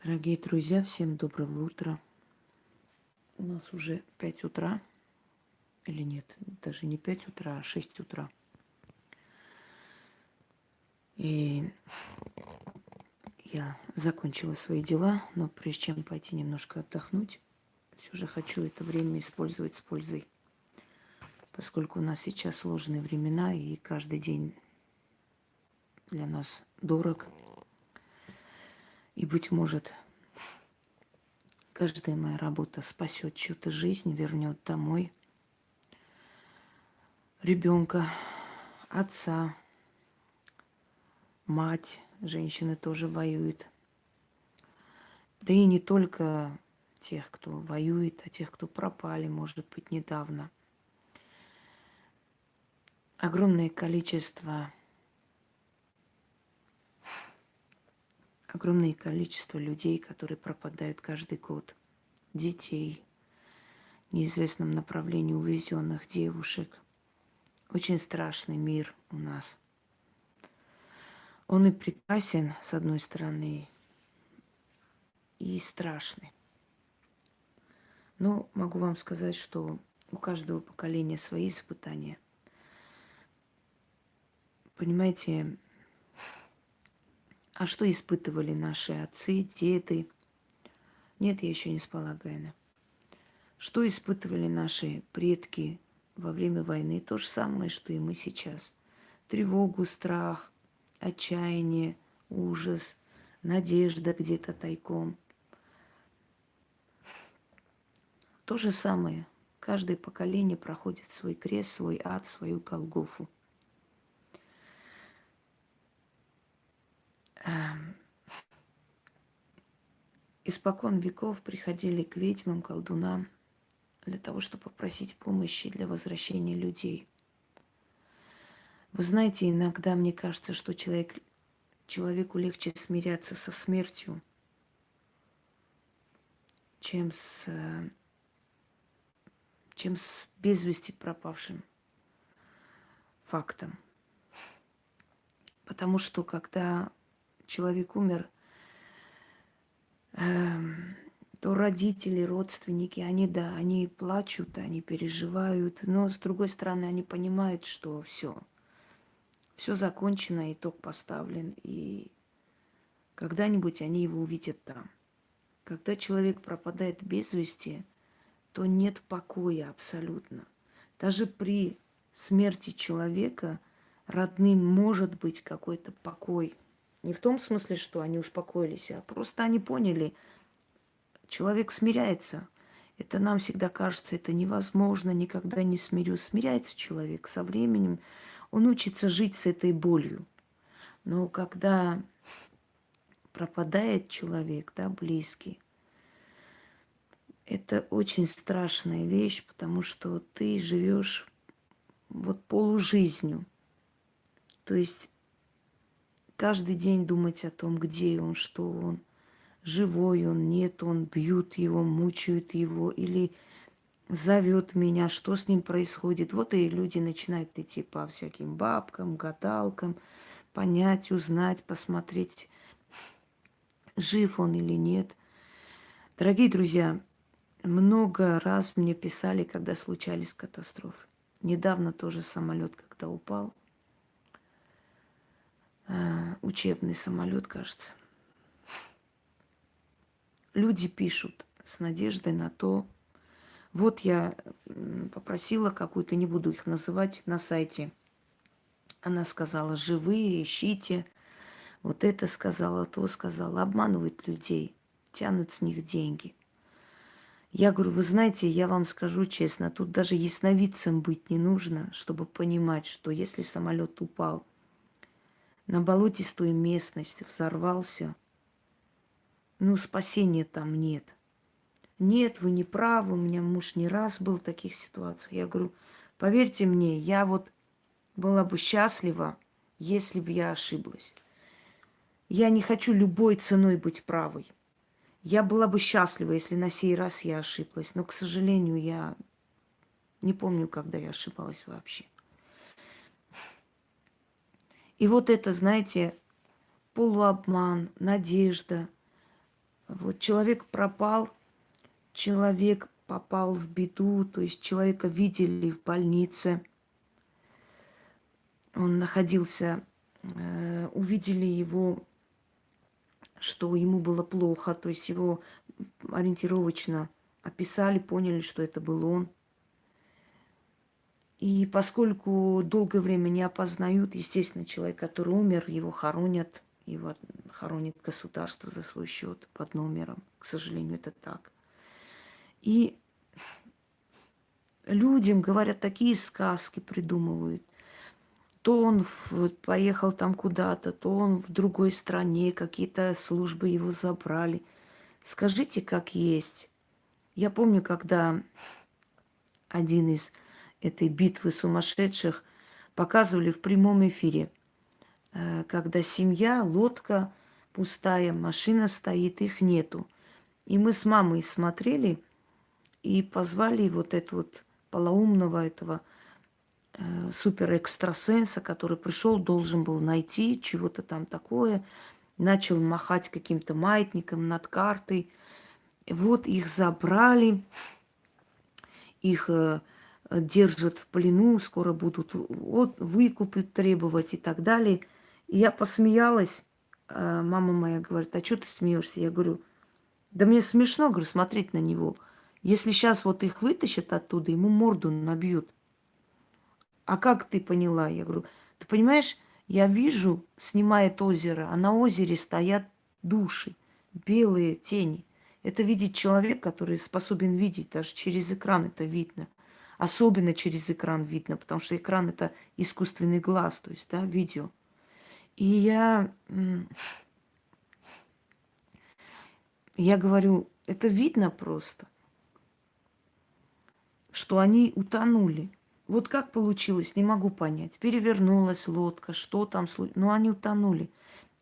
Дорогие друзья, всем доброго утра. У нас уже 5 утра, или нет, даже не 5 утра, а 6 утра. И я закончила свои дела, но прежде чем пойти немножко отдохнуть, все же хочу это время использовать с пользой, поскольку у нас сейчас сложные времена, и каждый день для нас дорог. И, быть может, каждая моя работа спасет чью-то жизнь, вернет домой ребенка, отца, мать. Женщины тоже воюют. Да и не только тех, кто воюет, а тех, кто пропали, может быть, недавно. Огромное количество, огромное количество людей, которые пропадают каждый год. Детей, в неизвестном направлении увезенных девушек. Очень страшный мир у нас. Он и прекрасен, с одной стороны, и страшный. Но могу вам сказать, что у каждого поколения свои испытания. Понимаете, а что испытывали наши отцы, деды? Нет, я еще не спала, Гайна. Что испытывали наши предки во время войны? То же самое, что и мы сейчас. Тревогу, страх, отчаяние, ужас, надежда где-то тайком. То же самое. Каждое поколение проходит свой крест, свой ад, свою Голгофу. Испокон веков приходили к ведьмам, колдунам для того, чтобы попросить помощи для возвращения людей. Вы знаете, иногда мне кажется, что человеку легче смиряться со смертью, чем с без вести пропавшим фактом. Потому что когда человек умер, то родители, родственники, они плачут, они переживают, но с другой стороны, они понимают, что все закончено, итог поставлен, и когда-нибудь они его увидят там. Когда человек пропадает без вести, то нет покоя абсолютно. Даже при смерти человека родным может быть какой-то покой. Не в том смысле, что они успокоились, а просто они поняли, человек смиряется. Это нам всегда кажется, это невозможно, никогда не смирюсь. Смиряется человек со временем, он учится жить с этой болью. Но когда пропадает человек, да, близкий, это очень страшная вещь, потому что ты живешь вот полужизнью. То есть каждый день думать о том, где он, что он, живой он, нет, он, бьют его, мучают его, или зовет меня, что с ним происходит. Вот и люди начинают идти по всяким бабкам, гадалкам, понять, узнать, посмотреть, жив он или нет. Дорогие друзья, много раз мне писали, когда случались катастрофы. Недавно тоже самолет, когда упал, учебный самолет, кажется. Люди пишут с надеждой на то. Вот я попросила какую-то, не буду их называть, на сайте. Она сказала, живые, ищите. Вот это сказала, то сказала. Обманывают людей, тянут с них деньги. Я говорю, вы знаете, я вам скажу честно, тут даже ясновидцем быть не нужно, чтобы понимать, что если самолет упал на болотистую местность, взорвался, ну, спасения там нет. Нет, вы не правы, у меня муж не раз был в таких ситуациях. Я говорю, поверьте мне, я вот была бы счастлива, если бы я ошиблась. Я не хочу любой ценой быть правой. Я была бы счастлива, если на сей раз я ошиблась. Но, к сожалению, я не помню, когда я ошибалась вообще. И вот это, знаете, полуобман, надежда, Вот человек пропал, человек попал в беду, то есть человека видели в больнице, он находился, увидели его, что ему было плохо, то есть его ориентировочно описали, поняли, что это был он. И поскольку долгое время не опознают, естественно, человек, который умер, его хоронит государство за свой счет под номером. К сожалению, это так. И людям говорят, такие сказки придумывают. То он поехал там куда-то, то он в другой стране, какие-то службы его забрали. Скажите, как есть. Я помню, когда один из этой битвы сумасшедших показывали в прямом эфире, когда семья, лодка пустая, машина стоит, их нету. И мы с мамой смотрели и позвали вот этого вот полоумного этого супер-экстрасенса, который пришел, должен был найти чего-то там такое, начал махать каким-то маятником над картой. Вот их забрали, их держат в плену, скоро будут выкупы требовать и так далее. И я посмеялась, мама моя говорит, а что ты смеешься? Я говорю, да мне смешно, говорю, смотреть на него. Если сейчас вот их вытащат оттуда, ему морду набьют. А как ты поняла? Я говорю, ты понимаешь, я вижу, снимает озеро, а на озере стоят души, белые тени. Это видит человек, который способен видеть, даже через экран это видно. Особенно через экран видно, потому что экран это искусственный глаз, то есть, да, видео. И я говорю, это видно просто, что они утонули. Вот как получилось, не могу понять. Перевернулась лодка, что там случилось. Но они утонули.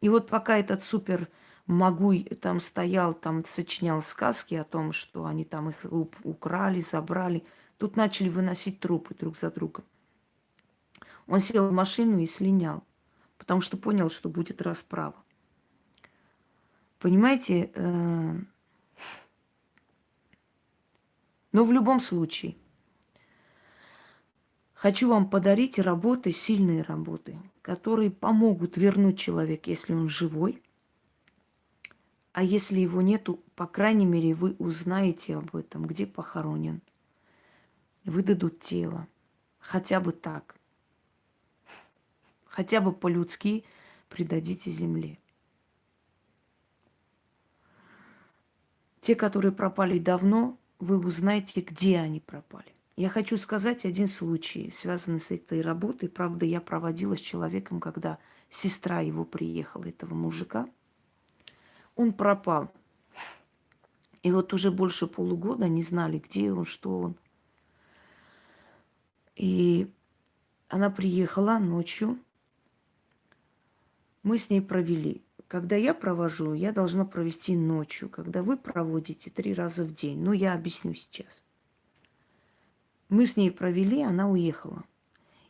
И вот пока этот супер Магуй там стоял, там сочинял сказки о том, что они там их украли, забрали, тут начали выносить трупы друг за другом. Он сел в машину и слинял, потому что понял, что будет расправа. Понимаете? Но в любом случае, хочу вам подарить работы, сильные работы, которые помогут вернуть человека, если он живой. А если его нету, по крайней мере, вы узнаете об этом, где похоронен. Выдадут тело. Хотя бы так. Хотя бы по-людски предадите земле. Те, которые пропали давно, вы узнаете, где они пропали. Я хочу сказать один случай, связанный с этой работой. Правда, я проводила с человеком, когда сестра его приехала, этого мужика. Он пропал. И вот уже больше полугода не знали, где он, что он. И она приехала ночью. Мы с ней провели. Когда я провожу, я должна провести ночью. Когда вы проводите 3 раза в день. Ну, я объясню сейчас. Мы с ней провели, она уехала.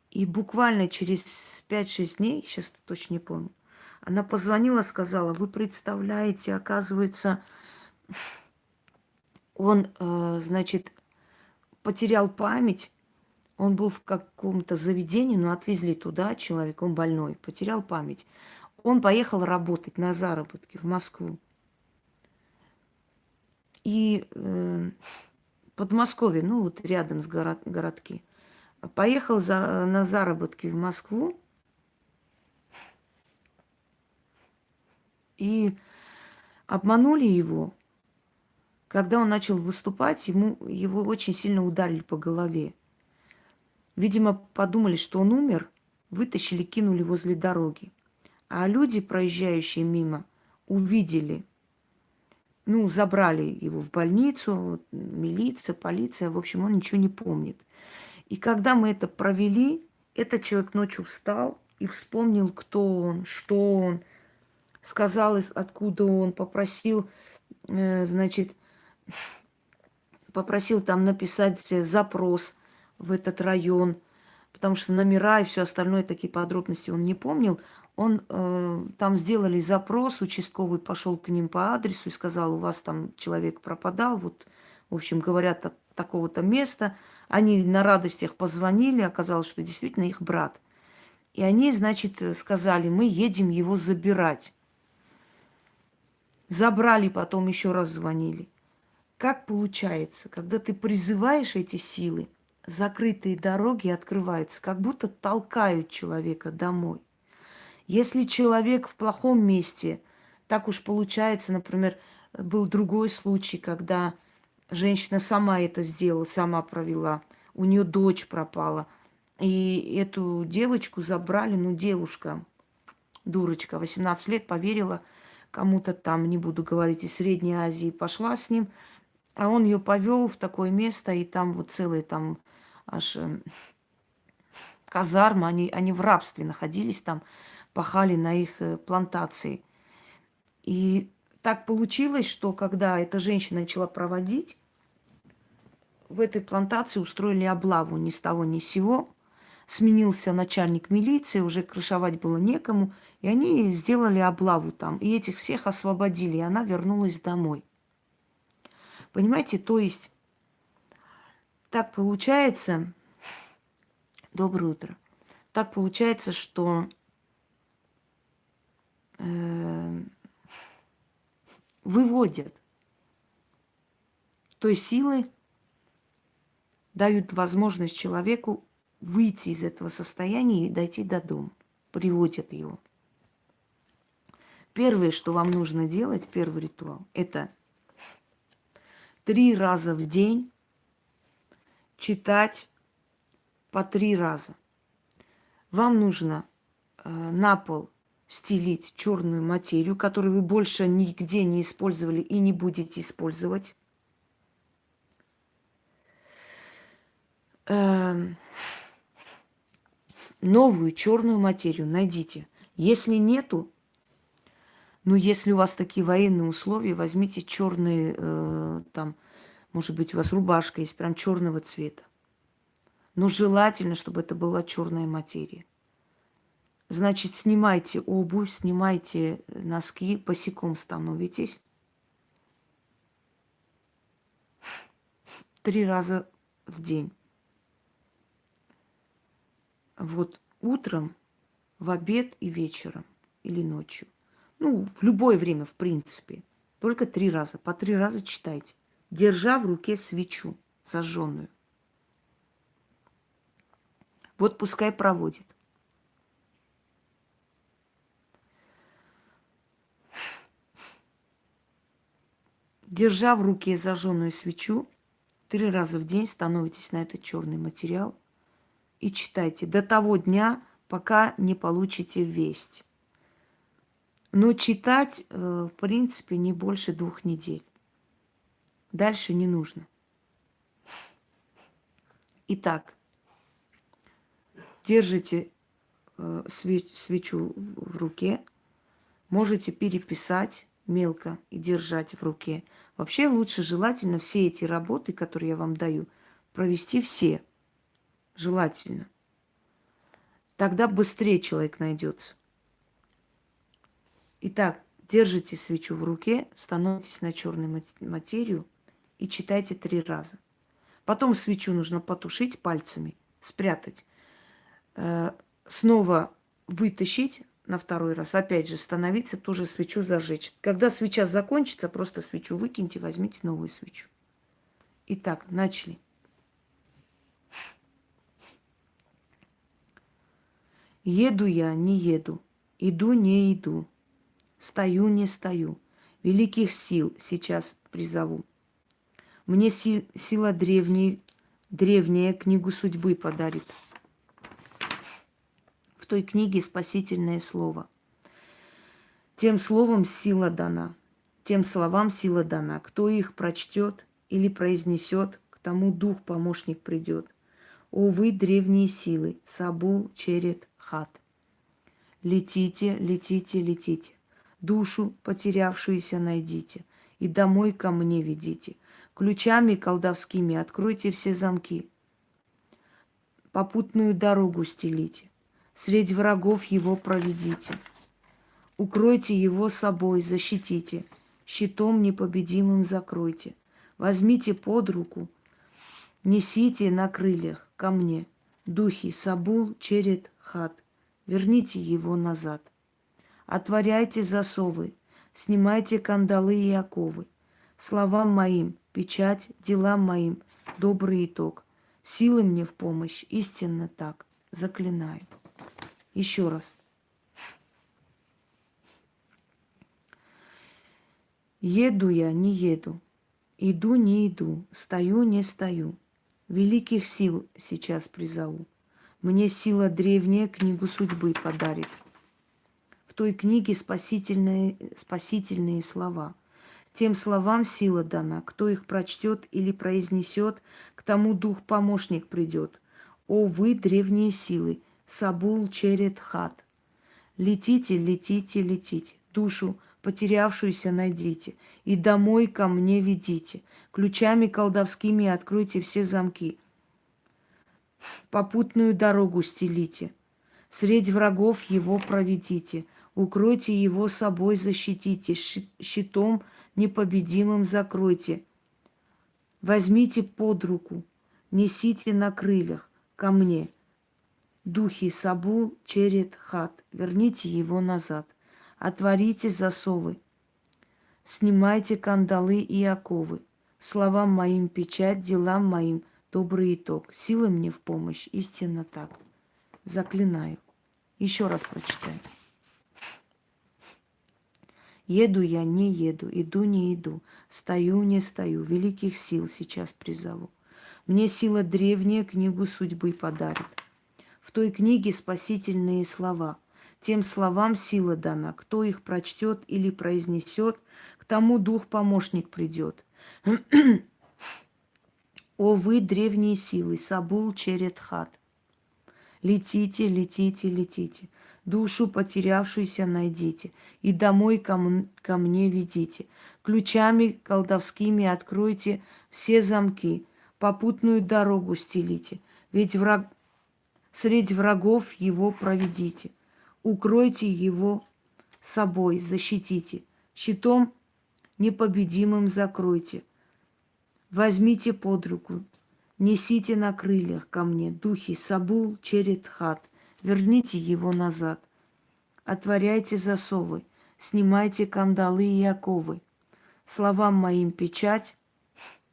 И буквально через 5-6 дней, сейчас точно не помню, она позвонила, сказала, вы представляете, оказывается, он, значит, потерял память, он был в каком-то заведении, но отвезли туда человека, он больной, потерял память. Он поехал работать на заработки в Москву. И Подмосковье, ну вот рядом с городки. Поехал на заработки в Москву. И обманули его. Когда он начал выступать, его очень сильно ударили по голове. Видимо, подумали, что он умер, вытащили, кинули возле дороги. А люди, проезжающие мимо, увидели, ну, забрали его в больницу, милиция, полиция, в общем, он ничего не помнит. И когда мы это провели, этот человек ночью встал и вспомнил, кто он, что он, сказал, откуда он, попросил, значит, попросил там написать запрос в этот район, потому что номера и все остальное, такие подробности он не помнил. Он там сделали запрос, участковый пошел к ним по адресу и сказал, у вас там человек пропадал, вот, в общем, говорят от такого-то места. Они на радостях позвонили, оказалось, что действительно их брат. И они, значит, сказали, мы едем его забирать. Забрали, потом еще раз звонили. Как получается, когда ты призываешь эти силы, закрытые дороги открываются, как будто толкают человека домой. Если человек в плохом месте, так уж получается, например, был другой случай, когда женщина сама это сделала, сама провела, у нее дочь пропала, и эту девочку забрали, ну, девушка, дурочка, 18 лет, поверила кому-то там, не буду говорить, из Средней Азии, пошла с ним, а он ее повел в такое место, и там вот целые там аж казармы, они в рабстве находились там, пахали на их плантации. И так получилось, что когда эта женщина начала проводить, в этой плантации устроили облаву ни с того ни с сего. Сменился начальник милиции, уже крышевать было некому, и они сделали облаву там. И этих всех освободили, и она вернулась домой. Понимаете, то есть так получается... Доброе утро. Так получается, что выводят той силы, дают возможность человеку выйти из этого состояния и дойти до дома. Приводят его. Первое, что вам нужно делать, первый ритуал, это 3 раза в день читать по 3 раза. Вам нужно на пол стелить черную материю, которую вы больше нигде не использовали и не будете использовать. Новую черную материю найдите. Если нету, ну, если у вас такие военные условия, возьмите черные, там, может быть, у вас рубашка есть прям черного цвета. Но желательно, чтобы это была черная материя. Значит, снимайте обувь, снимайте носки, босиком становитесь. 3 раза в день. Вот утром, в обед и вечером или ночью. Ну, в любое время, в принципе. Только 3 раза. По 3 раза читайте, держа в руке свечу зажженную. Вот пускай проводит. Держа в руке зажженную свечу, 3 раза в день становитесь на этот черный материал и читайте до того дня, пока не получите весть. Но читать, в принципе, не больше 2 недель. Дальше не нужно. Итак, держите свечу в руке, можете переписать мелко и держать в руке. Вообще лучше желательно все эти работы, которые я вам даю, провести все. Желательно. Тогда быстрее человек найдется. Итак, держите свечу в руке, становитесь на черную материю и читайте 3 раза. Потом свечу нужно потушить пальцами, спрятать. Снова вытащить на 2-й раз. Опять же, становиться, тоже свечу зажечь. Когда свеча закончится, просто свечу выкиньте, возьмите новую свечу. Итак, начали. Еду я, не еду, иду, не иду, стою, не стою, великих сил сейчас призову. Мне сила древняя книгу судьбы подарит. В той книге спасительное слово. Тем словом сила дана, тем словам сила дана. Кто их прочтет или произнесет, к тому дух-помощник придет. О вы, древние силы, Сабул, Черет, Хат. Летите, летите, летите, душу потерявшуюся найдите, и домой ко мне ведите. Ключами колдовскими откройте все замки. Попутную дорогу стелите, средь врагов его проведите. Укройте его собой, защитите, щитом непобедимым закройте. Возьмите под руку, несите на крыльях ко мне. Духи Сабул, Черет, Хат, верните его назад. Отворяйте засовы, снимайте кандалы и оковы. Словам моим печать, делам моим добрый итог. Силы мне в помощь, истинно так, заклинаю. Еще раз. Еду я, не еду, иду, не иду, стою, не стою. Великих сил сейчас призову. Мне сила древняя книгу судьбы подарит. В той книге спасительные слова. Тем словам сила дана, кто их прочтет или произнесет, к тому дух-помощник придет. О вы, древние силы, Сабул, Черет, Хат! Летите, летите, летите, душу потерявшуюся найдите, и домой ко мне ведите. Ключами колдовскими откройте все замки. Попутную дорогу стелите, средь врагов его проведите, укройте его собой, защитите, щитом непобедимым закройте. Возьмите под руку, несите на крыльях ко мне. Духи Сабул, Черет, Хат, верните его назад. Отворите засовы, снимайте кандалы и оковы. Словам моим печать, делам моим добрый итог. Силы мне в помощь, истинно так. Заклинаю. Еще раз прочитаю. Еду я, не еду, иду, не иду, стою, не стою, великих сил сейчас призову. Мне сила древняя книгу судьбы подарит. В той книге спасительные слова. Тем словам сила дана. Кто их прочтет или произнесет, к тому дух-помощник придет. О вы, древние силы, Сабул, Черет, Хат! Летите, летите, летите, душу потерявшуюся найдите, и домой ко мне ведите. Ключами колдовскими откройте все замки, попутную дорогу стелите, ведь средь врагов его проведите. Укройте его собой, защитите, щитом непобедимым закройте. Возьмите под руку, несите на крыльях ко мне, духи Сабул, Черет, Хат, верните его назад. Отворяйте засовы, снимайте кандалы и оковы. Словам моим печать,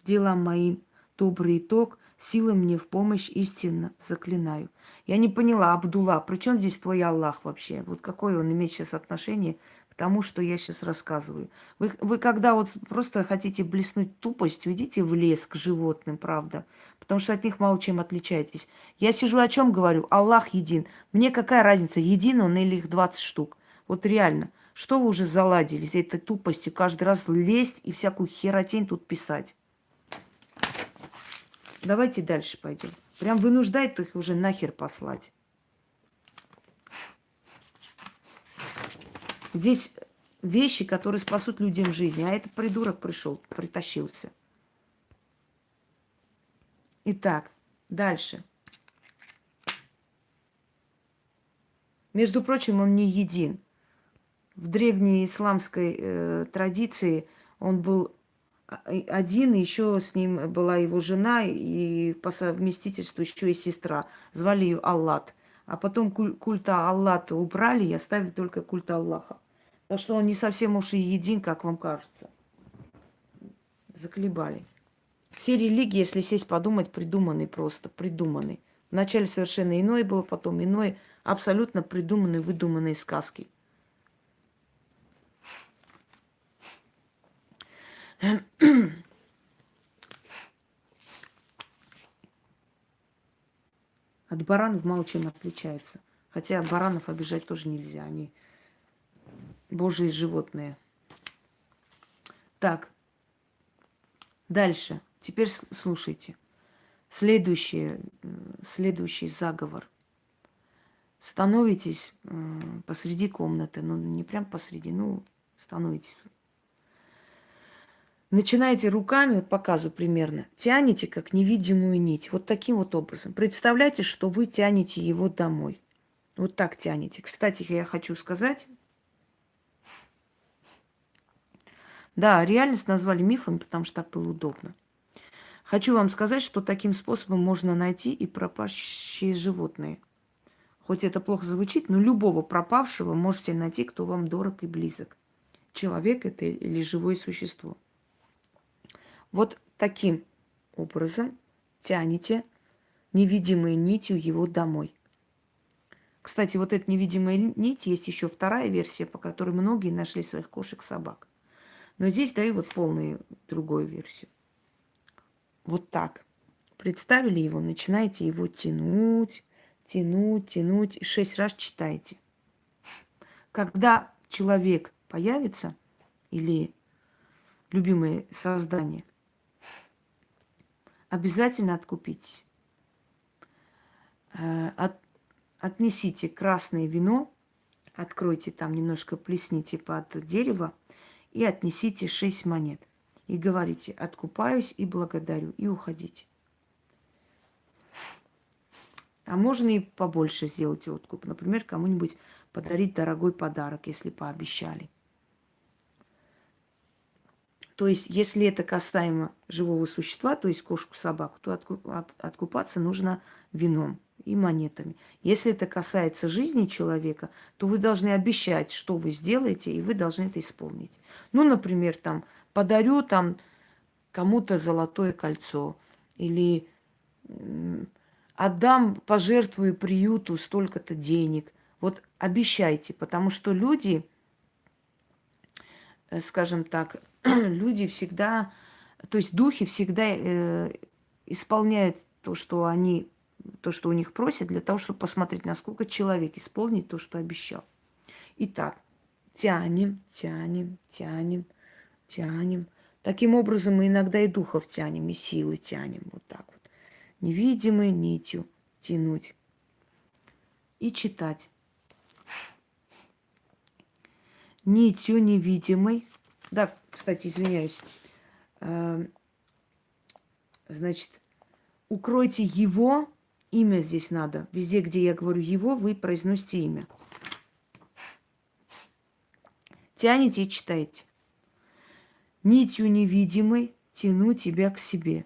делам моим добрый итог, силы мне в помощь истинно заклинаю. Я не поняла, Абдулла, при чем здесь твой Аллах вообще? Вот какое он имеет сейчас отношение к тому, что я сейчас рассказываю? Вы когда вот просто хотите блеснуть тупостью, идите в лес к животным, правда? Потому что от них мало чем отличаетесь. Я сижу о чем говорю? Аллах един. Мне какая разница, един он или их 20 штук? Вот реально. Что вы уже заладились этой тупостью? Каждый раз лезть и всякую херотень тут писать. Давайте дальше пойдем. Прям вынуждает их уже нахер послать. Здесь вещи, которые спасут людям жизнь. А этот придурок пришел, притащился. Итак, дальше. Между прочим, он не един. В древней исламской традиции он был один, и еще с ним была его жена, и по совместительству еще и сестра. Звали ее Аллат. А потом культа Аллата убрали и оставили только культ Аллаха. Так что он не совсем уж и един, как вам кажется. Заколебали. Все религии, если сесть подумать, придуманы просто, придуманы. Вначале совершенно иное было, потом иное. Абсолютно придуманные, выдуманные сказки. От баранов мало чем отличаются. Хотя баранов обижать тоже нельзя. Они божьи животные. Так. Дальше. Теперь слушайте. Следующий заговор. Становитесь посреди комнаты. Ну, не прям посреди, ну, становитесь. Начинаете руками, вот показываю примерно, тянете как невидимую нить. Вот таким вот образом. Представляете, что вы тянете его домой. Вот так тянете. Кстати, я хочу сказать, Да, реальность назвали мифом, потому что так было удобно. Хочу вам сказать, что таким способом можно найти и пропащие животные. Хоть это плохо звучит, но любого пропавшего можете найти, кто вам дорог и близок. Человек это или живое существо. Вот таким образом тянете невидимой нитью его домой. Кстати, вот эта невидимая нить, есть еще вторая версия, по которой многие нашли своих кошек-собак. Но здесь даю вот полную другую версию. Вот так. Представили его, начинаете его тянуть, тянуть, тянуть, и 6 раз читайте. Когда человек появится, или любимое создание, обязательно откупитесь. Отнесите красное вино, откройте там, немножко плесните под дерево и отнесите 6 монет. И говорите: откупаюсь и благодарю, и уходите. А можно и побольше сделать откуп. Например, кому-нибудь подарить дорогой подарок, если пообещали. То есть, если это касаемо живого существа, то есть кошку-собаку, то откупаться нужно вином и монетами. Если это касается жизни человека, то вы должны обещать, что вы сделаете, и вы должны это исполнить. Ну, например, там, подарю там кому-то золотое кольцо, или отдам, пожертвую приюту столько-то денег. Вот обещайте, потому что люди, скажем так, люди всегда, то есть духи всегда исполняют то, что у них просят, для того, чтобы посмотреть, насколько человек исполнит то, что обещал. Итак, тянем, тянем, тянем, тянем. Таким образом мы иногда и духов тянем, и силы тянем. Вот так вот. Невидимой нитью тянуть. И читать. Нитью невидимой. Да, кстати, извиняюсь. Значит, укройте его, имя здесь надо. Везде, где я говорю его, вы произносите имя. Тянете и читаете. Нитью невидимой тяну тебя к себе.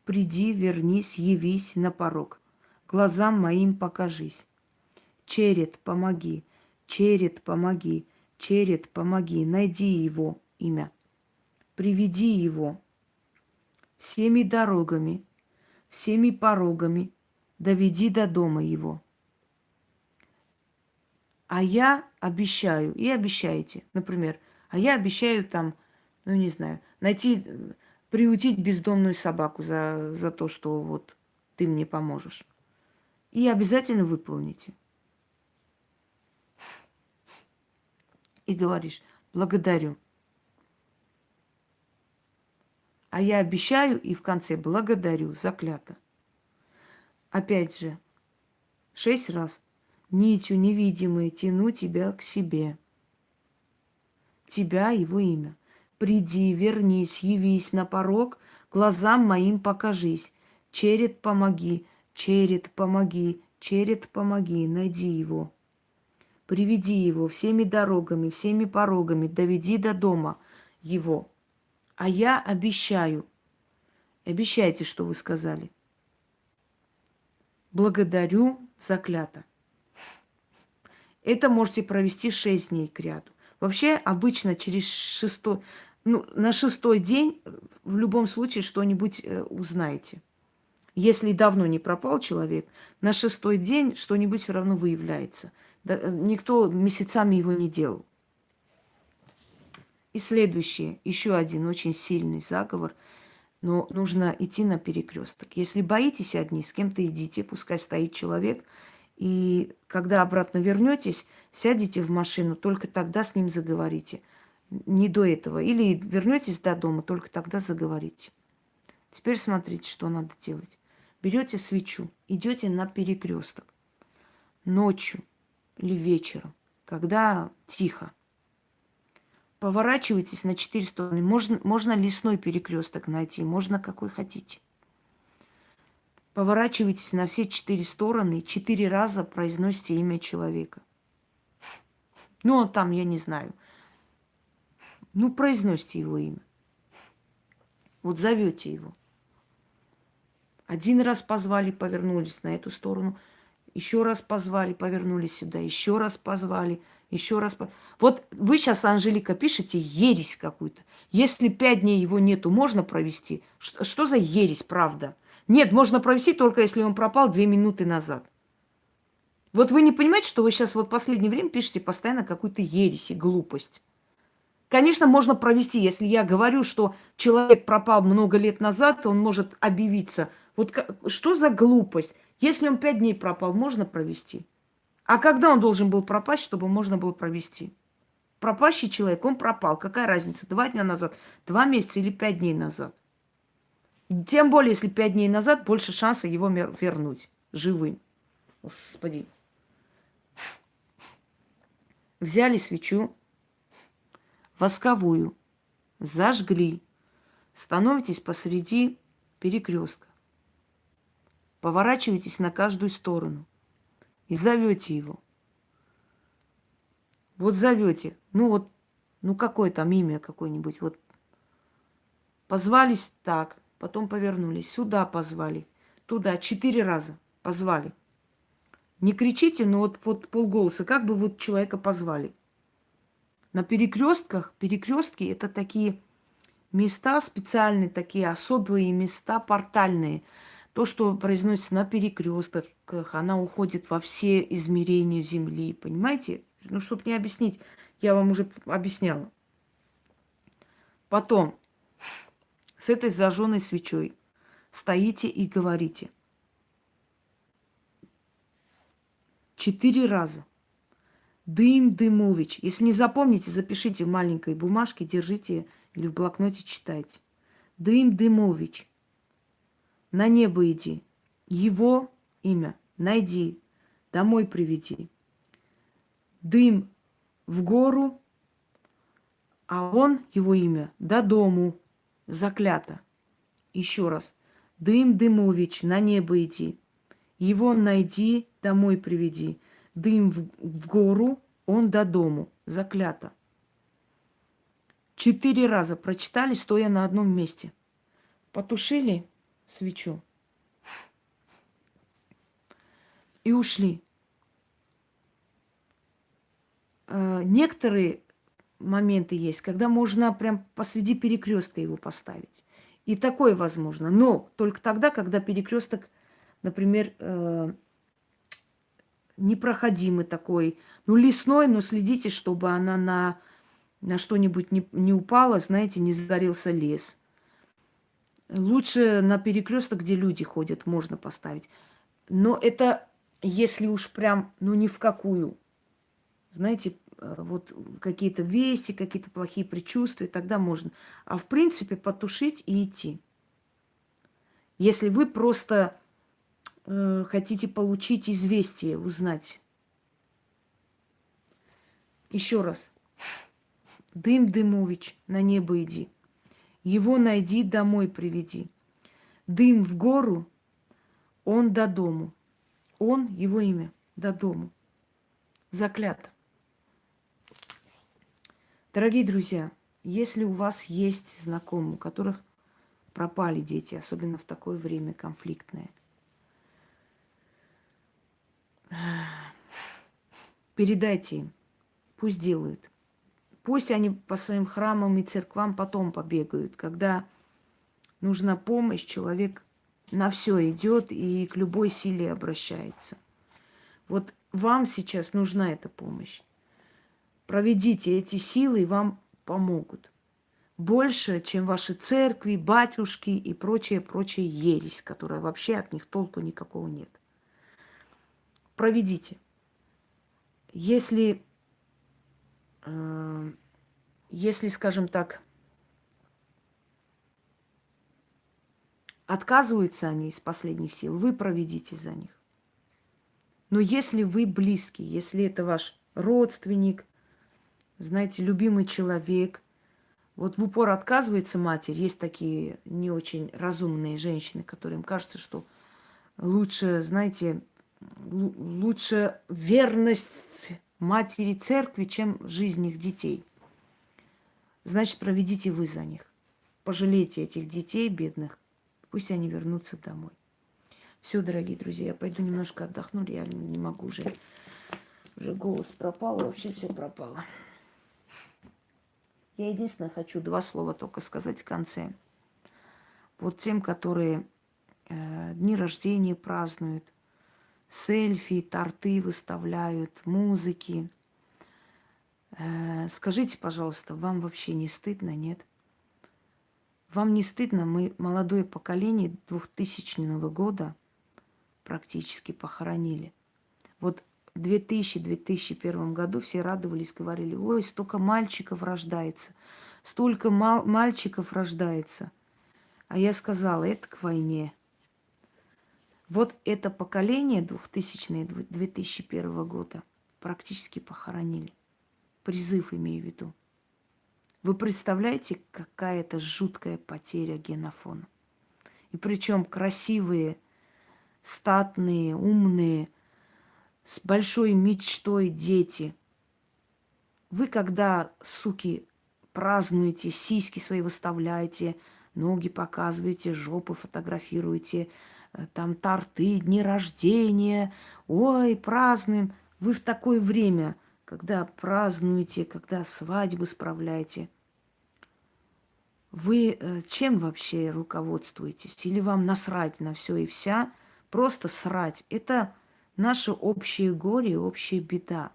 Приди, вернись, явись на порог. Глазам моим покажись. Черед, помоги, черед, помоги, черед, помоги. Найди его имя. Приведи его всеми дорогами, всеми порогами. Доведи до дома его. А я обещаю, и обещаете, например, а я обещаю там, ну не знаю, найти, приютить бездомную собаку за то, что вот ты мне поможешь. И обязательно выполните. И говоришь: благодарю. А я обещаю, и в конце благодарю, заклято. Опять же, 6 раз. Нитью невидимой тяну тебя к себе. Тебя, его имя. Приди, вернись, явись на порог, глазам моим покажись. Черед, помоги, черед, помоги, черед, помоги, найди его. Приведи его всеми дорогами, всеми порогами, доведи до дома его. А я обещаю. Обещайте, что вы сказали. Благодарю, заклято. Это можете провести 6 дней к ряду. Вообще, обычно через на 6-й день в любом случае что-нибудь узнаете. Если давно не пропал человек, на 6-й день что-нибудь все равно выявляется. Никто месяцами его не делал. И следующее, еще один очень сильный заговор, но нужно идти на перекресток. Если боитесь одни, с кем-то идите, пускай стоит человек. И когда обратно вернетесь, сядете в машину, только тогда с ним заговорите. Не до этого. Или вернетесь до дома, только тогда заговорите. Теперь смотрите, что надо делать. Берете свечу, идете на перекресток. Ночью или вечером, когда тихо. Поворачивайтесь на 4 стороны. Можно лесной перекресток найти, можно какой хотите. Поворачивайтесь на все 4 стороны, 4 раза произносите имя человека. Ну, там, я не знаю, Ну, произносите его имя. Вот зовете его. Один раз позвали, повернулись на эту сторону. Еще раз позвали, повернулись сюда. Еще раз позвали, еще раз. Вот вы сейчас, Анжелика, пишете ересь какую-то. Если 5 дней его нету, можно провести? Что за ересь, правда? Нет, можно провести только если он пропал 2 минуты назад. Вот вы не понимаете, что вы сейчас вот в последнее время пишете постоянно какую-то ересь и глупость. Конечно, можно провести, если я говорю, что человек пропал много лет назад, он может объявиться. Вот что за глупость? Если он 5 дней пропал, можно провести. А когда он должен был пропасть, чтобы можно было провести? Пропащий человек, он пропал. Какая разница, 2 дня назад, 2 месяца или 5 дней назад? Тем более, если 5 дней назад, больше шанса его вернуть живым. Господи. Взяли свечу восковую, зажгли, становитесь посреди перекрестка, поворачиваетесь на каждую сторону и зовете его. Вот зовете, ну какое там имя какое-нибудь, вот позвались так, потом повернулись, сюда позвали, туда 4 раза позвали. Не кричите, но вот полголоса, как бы вот человека позвали. На перекрестках, перекрестки это такие места специальные, такие особые места портальные. То, что произносится на перекрестках, она уходит во все измерения Земли. Понимаете? Ну, чтобы не объяснить, я вам уже объясняла. Потом с этой зажженной свечой стоите и говорите. 4 раза. Дым Дымович. Если не запомните, запишите в маленькой бумажке, держите или в блокноте читайте. Дым Дымович. На небо иди. Его имя найди. Домой приведи. Дым в гору, а он, его имя, до дому. Заклято. Еще раз. Дым Дымович, на небо иди. Его найди, домой приведи. Дым в гору, он до дому. Заклято. 4 раза прочитали, стоя на одном месте. Потушили свечу и ушли. Некоторые моменты есть, когда можно прям посреди перекрестка его поставить. И такое возможно. Но только тогда, когда перекресток, например, непроходимый такой, ну, лесной, но следите, чтобы она на что-нибудь не упала, знаете, не загорелся лес. Лучше на перекресток, где люди ходят, можно поставить. Но это если уж прям, ну, ни в какую. Знаете, вот какие-то вести, какие-то плохие предчувствия, тогда можно. А в принципе потушить и идти. Если вы просто хотите получить известие, узнать. Еще раз. Дым Дымович, на небо иди. Его найди, домой приведи. Дым в гору, он до дому. Он, его имя, до дому. Заклято. Дорогие друзья, если у вас есть знакомые, у которых пропали дети, особенно в такое время конфликтное, передайте им, пусть делают. Пусть они по своим храмам и церквам потом побегают. Когда нужна помощь, человек на все идет и к любой силе обращается. Вот вам сейчас нужна эта помощь. Проведите эти силы, и вам помогут. Больше, чем ваши церкви, батюшки и прочая ересь, которая вообще от них толку никакого нет. Проведите. Если, скажем так, отказываются они из последних сил, вы проведите за них. Но если вы близкий, если это ваш родственник, знаете, любимый человек, вот в упор отказывается матерь, есть такие не очень разумные женщины, которым кажется, что лучше, знаете, лучше верность матери церкви, чем жизнь их детей. значит, проведите вы за них. Пожалейте этих детей бедных, пусть они вернутся домой. Все, дорогие друзья, я пойду немножко отдохну, реально не могу уже. Уже голос пропал, и вообще все пропало. Я единственное хочу 2 слова только сказать в конце. Вот тем, которые дни рождения празднуют, селфи, торты выставляют, музыки. Скажите, пожалуйста, вам вообще не стыдно, нет? Вам не стыдно? Мы молодое поколение 2000 года практически похоронили. Вот в 2000-2001 году все радовались, говорили, ой, столько мальчиков рождается, столько мальчиков рождается. А я сказала, это к войне. Вот это поколение 2000-2001 года практически похоронили. Призыв имею в виду. Вы представляете, какая это жуткая потеря генофона? И причем красивые, статные, умные, с большой мечтой дети. Вы когда, суки, празднуете, сиськи свои выставляете, ноги показываете, жопы фотографируете, там торты, дни рождения, ой, празднуем. Вы в такое время, когда празднуете, когда свадьбы справляете, вы чем вообще руководствуетесь? Или вам насрать на все и вся? Просто срать. Это наше общее горе, общая беда.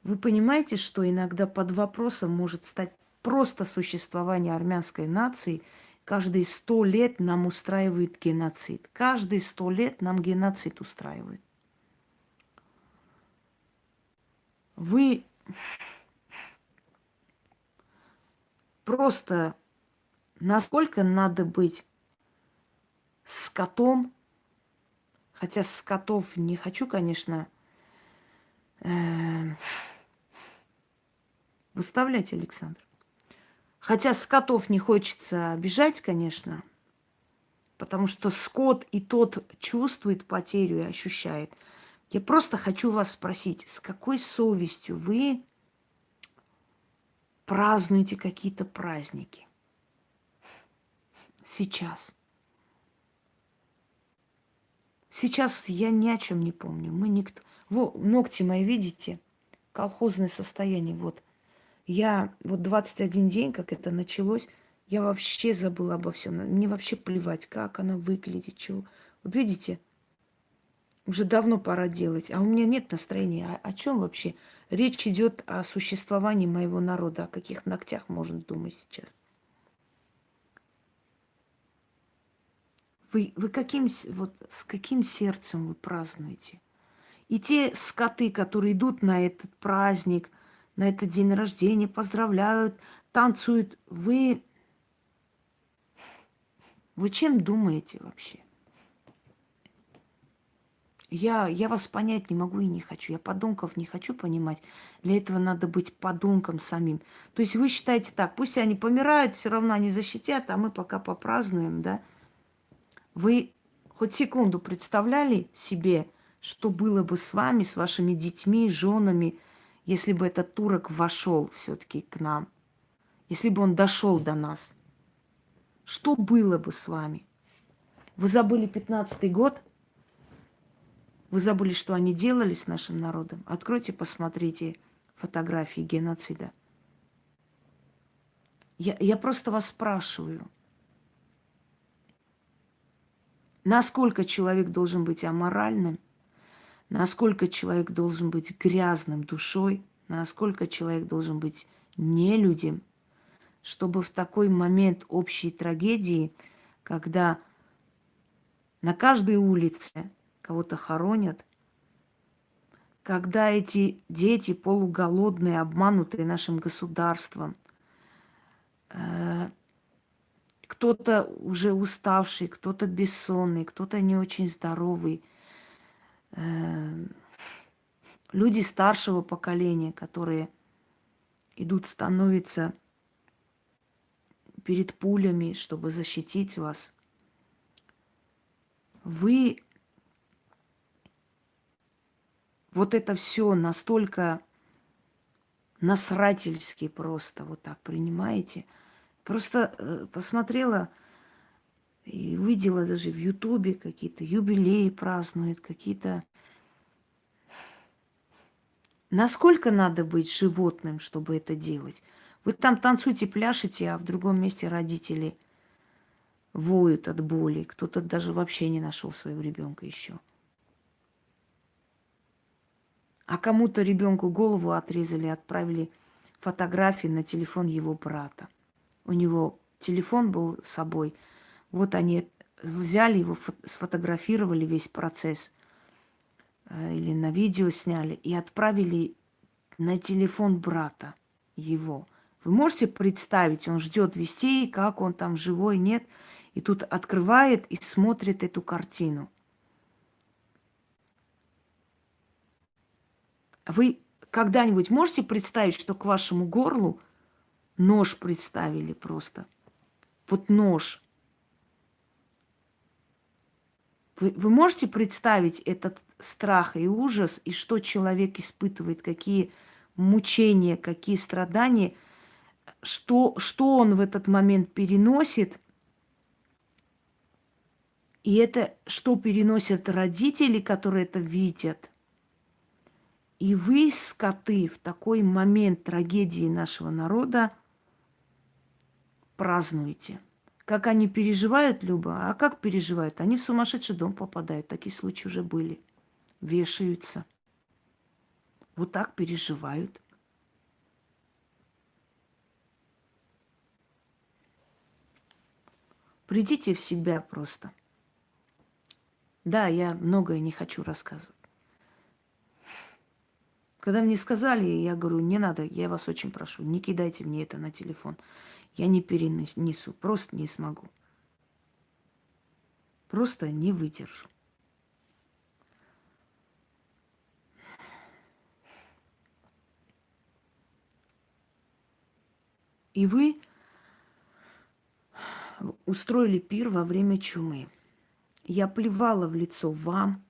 Вы понимаете, что иногда под вопросом может стать просто существование армянской нации? Каждые 100 лет нам устраивает геноцид. Каждые 100 лет нам геноцид устраивает. Вы просто насколько надо быть скотом, хотя скотов не хочу, конечно, выставлять, Александр. Хотя скотов не хочется обижать, конечно, потому что скот и тот чувствует потерю и ощущает. Я просто хочу вас спросить, с какой совестью вы празднуете какие-то праздники сейчас? Сейчас я ни о чем не помню. Мы никто... Во, ногти мои, видите? Колхозное состояние. Вот. Я вот 21 день, как это началось, я вообще забыла обо всем. Мне вообще плевать, как она выглядит, чего. Вот видите, уже давно пора делать, а у меня нет настроения. О чем вообще? Речь идет о существовании моего народа. О каких ногтях можно думать сейчас? Вы каким, вот, с каким сердцем вы празднуете? И те скоты, которые идут на этот праздник, на этот день рождения, поздравляют, танцуют, вы чем думаете вообще? Я вас понять не могу и не хочу. Я подонков не хочу понимать. Для этого надо быть подонком самим. То есть вы считаете так, пусть они помирают, все равно они защитят, а мы пока попразднуем, да? Вы хоть секунду представляли себе, что было бы с вами, с вашими детьми, женами, если бы этот турок вошел все-таки к нам, если бы он дошел до нас? Что было бы с вами? Вы забыли 15-й год? Вы забыли, что они делали с нашим народом? Откройте, посмотрите фотографии геноцида. Я просто вас спрашиваю, насколько человек должен быть аморальным, насколько человек должен быть грязным душой, насколько человек должен быть нелюдем, чтобы в такой момент общей трагедии, когда на каждой улице кого-то хоронят, когда эти дети полуголодные, обманутые нашим государством, кто-то уже уставший, кто-то бессонный, кто-то не очень здоровый, люди старшего поколения, которые идут, становятся перед пулями, чтобы защитить вас. Вы вот это все настолько насрательски просто вот так принимаете. Просто посмотрела и увидела даже в Ютубе какие-то юбилеи празднуют, какие-то... Насколько надо быть животным, чтобы это делать? Вы там танцуете, пляшете, а в другом месте родители воют от боли. Кто-то даже вообще не нашел своего ребенка еще. А кому-то ребенку голову отрезали, отправили фотографии на телефон его брата. У него телефон был с собой. Вот они взяли его, сфотографировали весь процесс или на видео сняли и отправили на телефон брата его. Вы можете представить, он ждет вестей, как он там живой, нет, и тут открывает и смотрит эту картину. Вы когда-нибудь можете представить, что к вашему горлу нож представили просто? Вот нож. Вы можете представить этот страх и ужас, и что человек испытывает, какие мучения, какие страдания, что он в этот момент переносит, и это что переносят родители, которые это видят. И вы, скоты, в такой момент трагедии нашего народа празднуете. Как они переживают, Люба, а как переживают? Они в сумасшедший дом попадают. Такие случаи уже были. Вешаются. Вот так переживают. Придите в себя просто. Да, я многое не хочу рассказывать. Когда мне сказали, я говорю, не надо, я вас очень прошу, не кидайте мне это на телефон. Я не перенесу, просто не смогу. Просто не выдержу. И вы устроили пир во время чумы. Я плевала в лицо вам,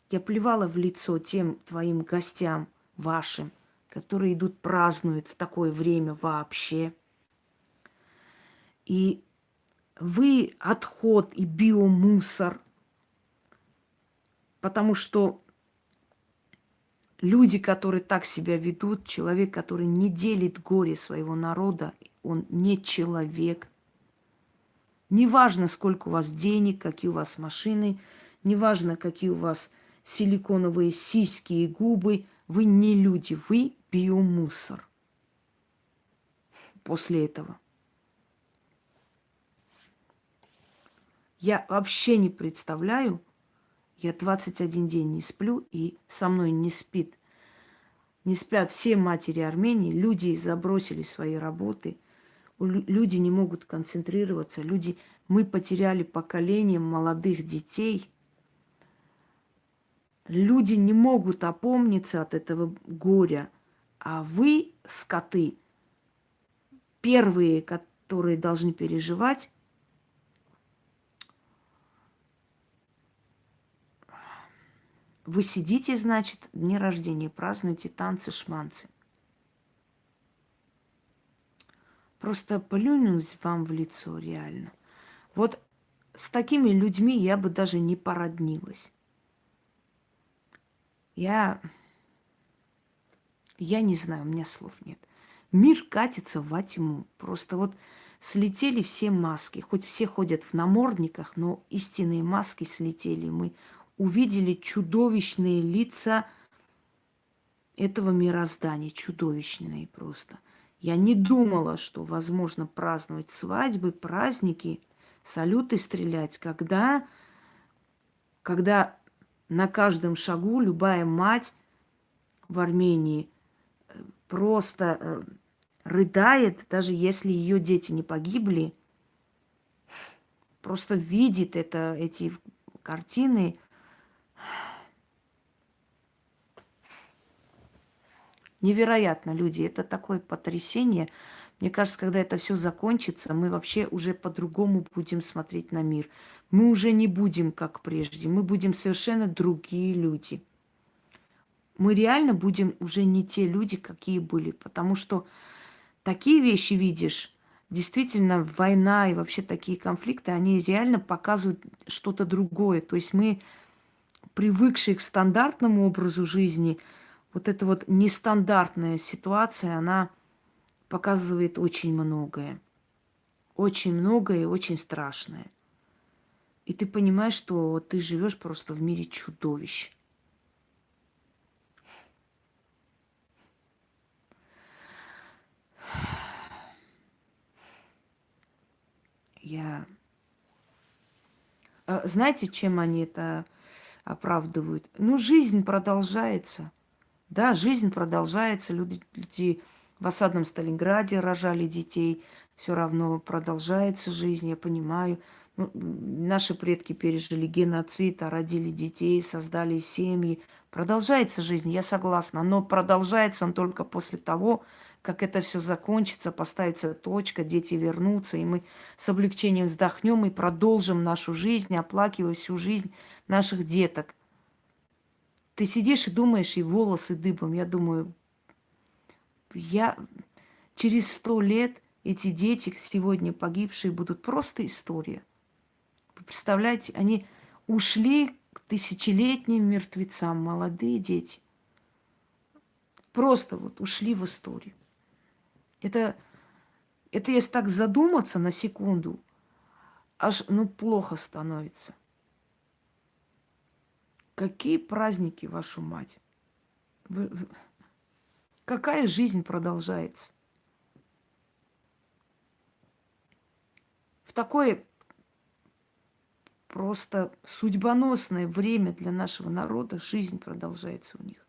я плевала в лицо тем твоим гостям вашим, которые идут, празднуют в такое время вообще. И вы отход и биомусор, потому что люди, которые так себя ведут, человек, который не делит горе своего народа, он не человек. Неважно, сколько у вас денег, какие у вас машины, неважно, какие у вас силиконовые сиськи и губы, вы не люди, вы биомусор после этого. Я вообще не представляю, я 21 день не сплю, и со мной не спит. Не спят все матери Армении, люди забросили свои работы, люди не могут концентрироваться, мы потеряли поколение молодых детей. Люди не могут опомниться от этого горя, а вы, скоты, первые, которые должны переживать, вы сидите, значит, дни рождения, празднуете танцы-шманцы. Просто плюнуть вам в лицо реально. Вот с такими людьми я бы даже не породнилась. Я не знаю, у меня слов нет. Мир катится во тьму. Просто вот слетели все маски. Хоть все ходят в намордниках, но истинные маски слетели. Мы увидели чудовищные лица этого мироздания. Чудовищные просто. Я не думала, что возможно праздновать свадьбы, праздники, салюты стрелять, когда на каждом шагу любая мать в Армении просто рыдает, даже если ее дети не погибли, просто видит эти картины. Невероятно, люди, это такое потрясение. Мне кажется, когда это все закончится, мы вообще уже по-другому будем смотреть на мир. Мы уже не будем как прежде, мы будем совершенно другие люди. мы реально будем уже не те люди, какие были. Потому что такие вещи видишь, действительно, война и вообще такие конфликты, они реально показывают что-то другое. То есть мы, привыкшие к стандартному образу жизни, вот эта вот нестандартная ситуация, она показывает очень многое. Очень многое и очень страшное. И ты понимаешь, что ты живешь просто в мире чудовищ. Я... Знаете, чем они это оправдывают? Ну, жизнь продолжается. Да, жизнь продолжается. Люди в осадном Сталинграде рожали детей. Все равно продолжается жизнь, я понимаю. Ну, наши предки пережили геноцид, а родили детей, создали семьи. Продолжается жизнь, я согласна. Но продолжается он только после того, как это все закончится, поставится точка, дети вернутся, и мы с облегчением вздохнем и продолжим нашу жизнь, оплакивая всю жизнь наших деток. Ты сидишь и думаешь, и волосы дыбом. Я думаю, я через 100 лет эти дети, сегодня погибшие, будут просто история. Вы представляете, они ушли к тысячелетним мертвецам, молодые дети. Просто вот ушли в историю. Это, это если так задуматься на секунду, аж ну плохо становится. Какие праздники, вашу мать? Какая жизнь продолжается? В такое просто судьбоносное время для нашего народа жизнь продолжается у них.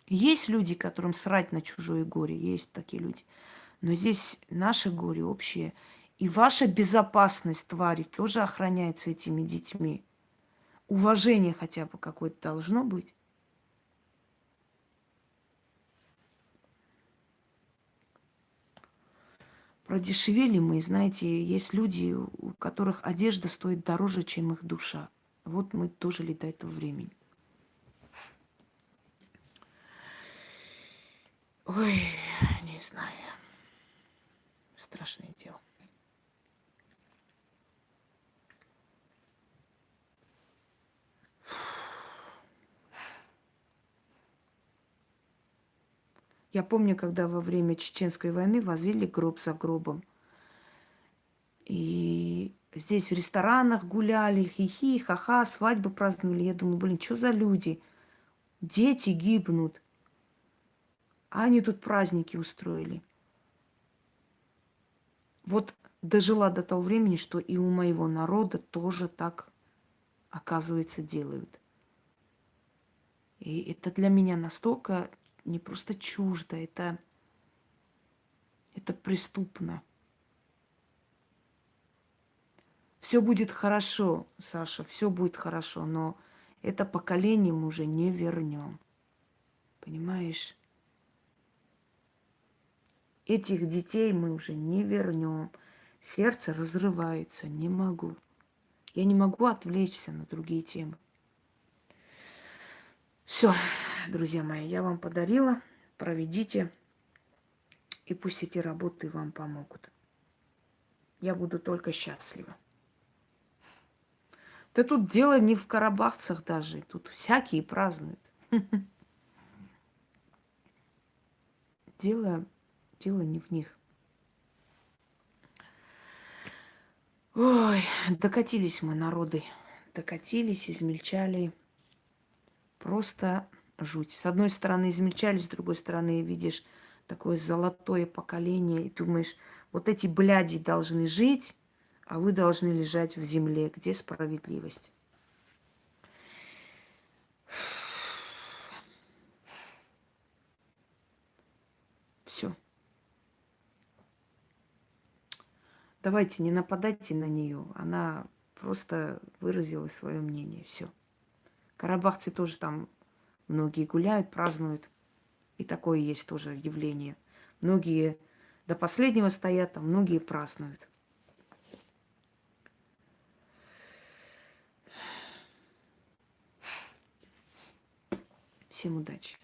Есть люди, которым срать на чужое горе, есть такие люди. Но здесь наше горе общее. И ваша безопасность, твари, тоже охраняется этими детьми. Уважение хотя бы какое-то должно быть. Продешевели мы, знаете, есть люди, у которых одежда стоит дороже, чем их душа. Вот мы дожили до этого времени. Ой, не знаю. Страшное дело. Я помню, когда во время Чеченской войны возили гроб за гробом. И здесь в ресторанах гуляли, хихи, ха-ха, свадьбы праздновали. Я думаю, блин, что за люди? Дети гибнут. А они тут праздники устроили. Вот дожила до того времени, что и у моего народа тоже так, оказывается, делают. И это для меня настолько не просто чуждо, это преступно. Все будет хорошо, Саша, все будет хорошо, но это поколение мы уже не вернем. Понимаешь? Этих детей мы уже не вернем. Сердце разрывается, не могу. Я не могу отвлечься на другие темы. Все, друзья мои, я вам подарила. Проведите. И пусть эти работы вам помогут. Я буду только счастлива. Да тут дело не в карабахцах даже. Тут всякие празднуют. Дело не в них. Ой, докатились мы, народы. Докатились, измельчали. Просто жуть. С одной стороны измельчали, с другой стороны видишь такое золотое поколение. И думаешь, вот эти бляди должны жить, а вы должны лежать в земле. Где справедливость? Все. Давайте не нападайте на нее. Она просто выразила свое мнение. Все. Карабахцы тоже там многие гуляют, празднуют. И такое есть тоже явление. Многие до последнего стоят, а многие празднуют. Всем удачи.